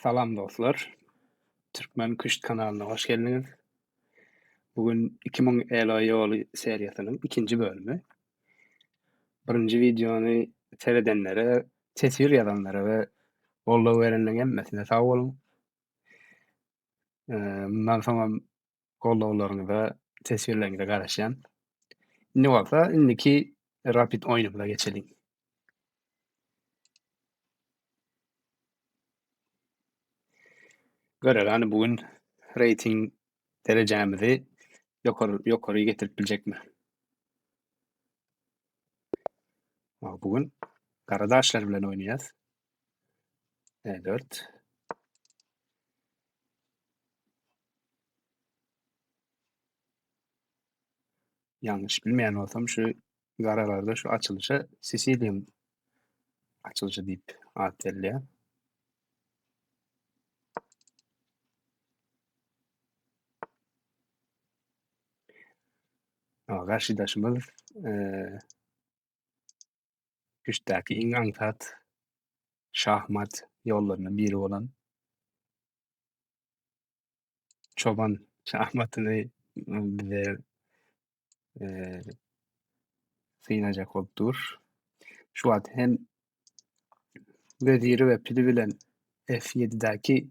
Salam dostlar. Türkmen Küşt kanalına hoş geldiniz. Bugün 2000 Elo Yolu seriyasının ikinci bölümü. Birinci videonu seyredenlere, tesir yazanlara ve follow verenlerin emmesine sağ olun. Bundan sonra followlarınıza, tesirlerinize karışan. Ne olsa indiki Rapid oyunumuza geçelim. Görelim bugün rating derecemizi yukarı getirip bilecek mi? Bugün Karadaşlar bilen oynayacağız. E4. Yanlış bilmeyen olsam şu garalarda şu açılışa Sicilian açılışı deyip Antalya. Ama karşıdaşımız güçteki İnankat şahmat yollarının biri olan çoban şahmatını bize e, sığınacak oldur. Şu an hem veziri ve pili bilen F7'deki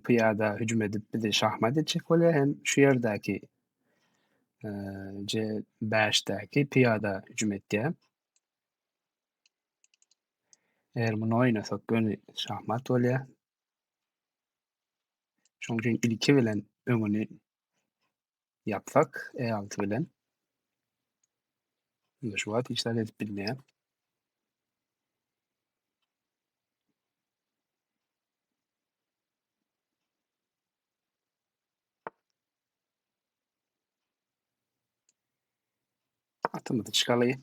piyada hücum edip bizi şahmat edecek oluyor. Hem şu yerdeki C5'deki piyada hücum etti. Eğer bunu oynasak gönü şahmat oluyor. Çünkü ilki bilen öňüni yapsak E6 bilen şu wagt işler edip bilmeýär. Atymyzy çykaly.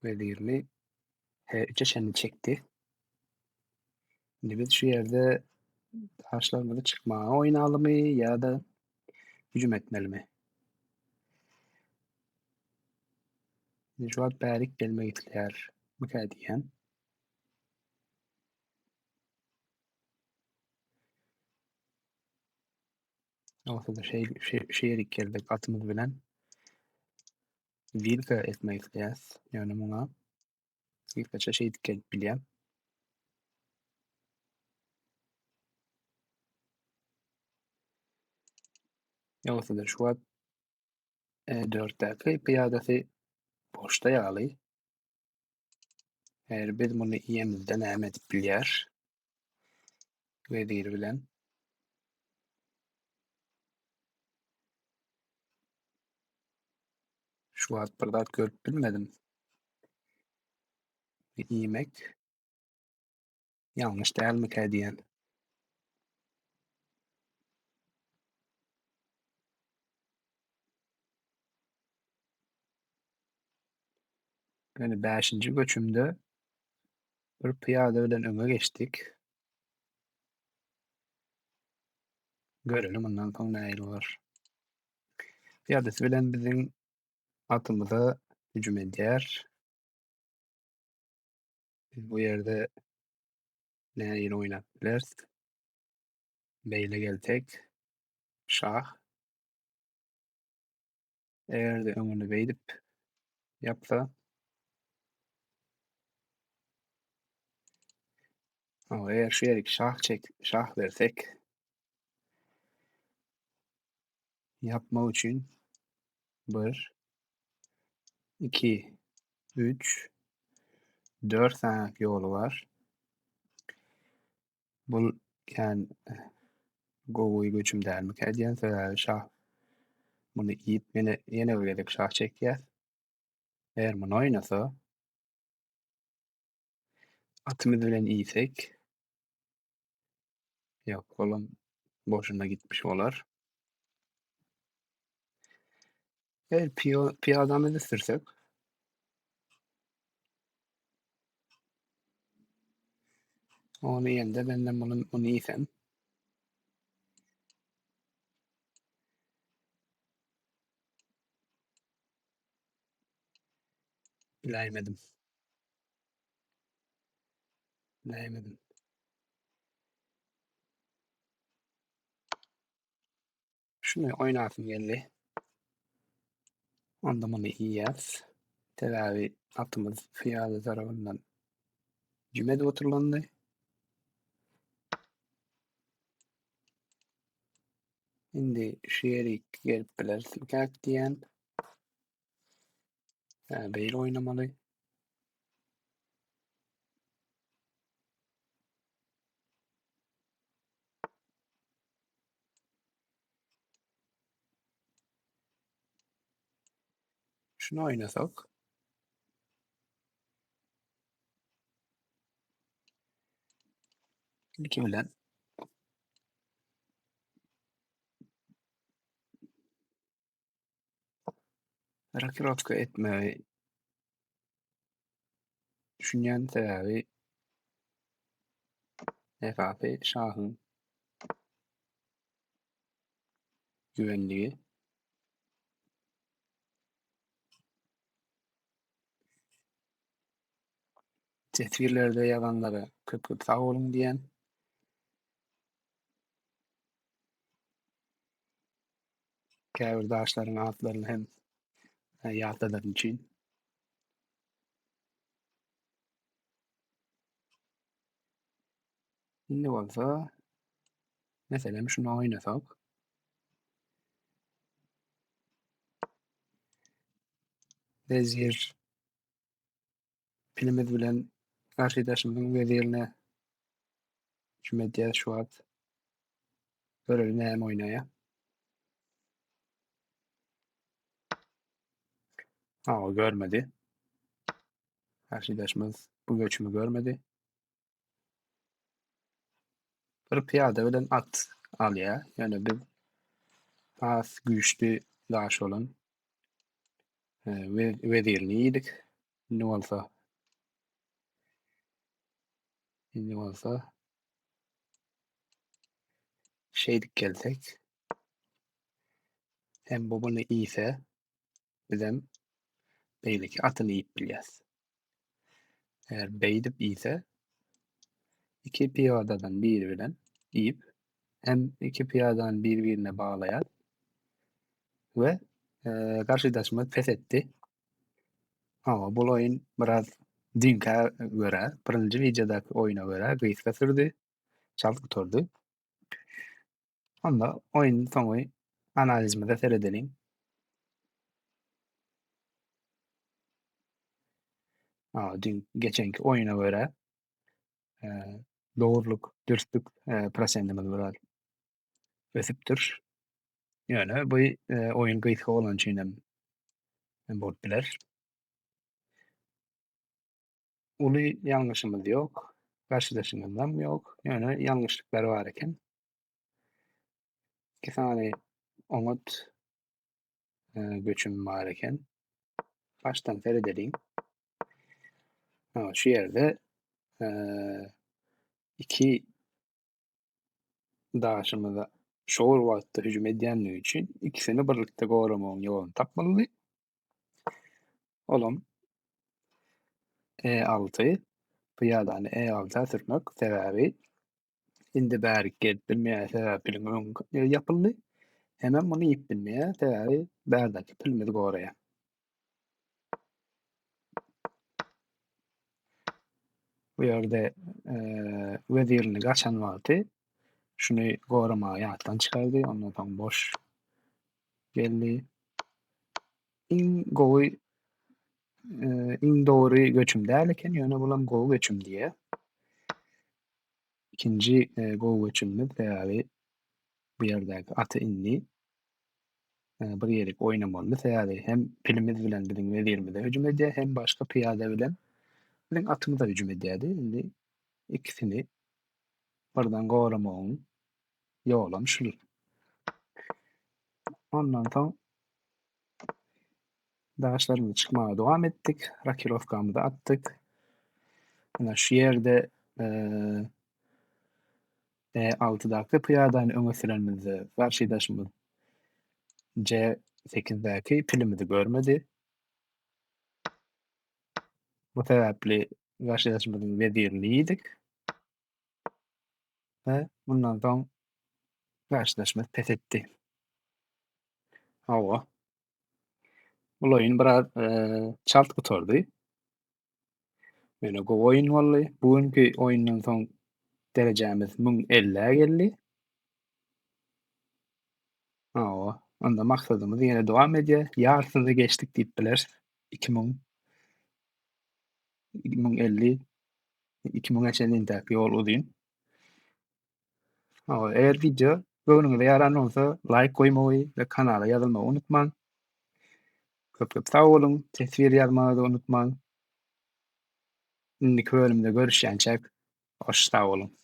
Vezirini H3'e şenli çekdi. Şimdi biz şu yerde taşlarımızı çıkmağa oynayalım ya da hücum etmeli mi? Şimdi şu an bärik gelmek isleýär. Mıka diýen. Olsa da şeýerik geldik atymyz bilen. Wilka etmek isleýäs. Ýöne muňa birkaça şeýdik gelip bilýär. Ýogsa da şu wagt E4'däki piyadasy boşda ýaly. Eğer biz bunu iyemizden näme edip bilýär. Vezir bilen. Şu wagt bir zat görüp bilmedim. Iýmek ýalňyş dälmika diýen. Yani 5-nji göçümde bir piyada bilen öňe geçdik. Görelim ondan soň näme bolar. Piyadasy bilen biziň atymyza hüjüm edýär. Biz bu ýerde näme oýnap bilers? Beýle gelsek şah. Eger de öňüne beýdip ýapsa eger şu ýerki şah bersek yapmak üçin 1 2 3 4 tane ýolu bar. Bul ýani gowy göçüm dälmika diýen şah muny iýip ýene bir gezek şah çekýär. Eger muny oýnasa atymyz bilen iýsek ýok olam boşuna gitmiş bolar. Eger piyadamyzy sürsek Onu ýende benden bunu iýsem. Biläýmedim. Biläýmedim. Şunu oýnasym geldi. Onda muny iýýäs. Teräbi atymyz fiýaly tarabyndan jüme edip oturlandy. Indi şu ýeri gelip bilersiň käk diýen. Beýle oýnamaly. Şunu oýnasak. Ilki bilen rakirovka etmegi düşünýän sebäbi Efaty şahyň güvenligi. Tesbirlerde ýazanlara köp-köp sag boluň diýen. Käbir daşlaryň atlaryny hem ýatladan üçin. Indi bolsa meselem şunu oýnasak. Bezgir pilimiz bilen garşydaşymyzyň wezirine jüme edýäs şu wagt. Görelim näme oýnaýar. O görmedi. Garşydaşymyz bu göçümü görmedi. Bir piyada bilen at alýar. Ýöne biz has güýçli daş bolan wezirini ýydyk. Indi bolsa şeýdik gelsek. Hem bu buny iýse bizem beýleki atyny iýip bilýäs. Eger beýdip iýse iki piyadadan biri bilen iýip hem iki piyadany bir-birine baglaýar we garşydaşymyz pes etdi. Bu oýun biraz diňkä görä, birinji videodaky oýuna görä gysga sürdi, çalyk oturdy. Onda oýunyň soňy analizimize seredeliň. Geçenki oýuna görä dogruluk, dürüstlük prosentimiz biraz ösüpdir. Ýöne bu oýun gysga bolan üçinem bolup biler. Uly ýalňyşymyz ýok, garşydaşymyzdam ýok. Ýöne ýalňyşlyklar bar eken. Kesany oňat göçüm bar eken. Baştan seredeliň. Şu ýerde iki daşymyza şol wagtda hüjüm edýänligi üçin ikisini birlikde gowramagyň ýoluny tapmaly. Olam E6 piyadany E6'a sürmek sebäbi indi bäri gelip bilmeýän sebäpli ýapyldy. Hemem muny iýip bilmeýär sebäbi bärdäki pilimiz gowraýar. Bu ýerde wezirini gaçan wagty şuny gowramagy ýatdan çykardy, ondan soň boş geldi. Iň gowy iň dogry göçüm däl eken, ýöne bulam gowy göçüm diýe. İkinji gowy göçümimiz sebäbi bu ýerdäki aty indi. Bir ýerlik oýnamaly sebäbi hem pilimiz bilen biziň wezirimize hüjüm edýär, hem başga piyada bilen biziň atymyza hüjüm edýärdi. Indi ikisini birden gowramagyň ýolum şul. Ondan soň daşlarymyzy çykmaga dowam etdik. Rakirovkamyzy atdyk. Ana şu ýerde 6-däki pyýadaň öňe sürenimizi garşydaşymyz C8-däki pilimizi görmedi. Bu sebäpli garşydaşymyzyň wezirini ýydyk we bundan soň garşydaşmaz pes etdi. Hawa. Ol oýun biraz çalt gutardy. Mene gowy oýun boldy. Bugünkü oýundan soň derejämiz 1050'ä geldi. Hawa. Onda maksadymyz ýene dowam edýär. Ýarsyny geçdik diýip biler. 2000 2050 2000'e çenli intäk ýol uzyn. Hawa, eger video göwnüňize ýaran bolsa like goýmagy we kanala ýazylmagy unutmaň. Köp sag bolun, tesbir ýazmagy da unutmaň. Indiki bölümde görüşýänçek hoş sag bolun.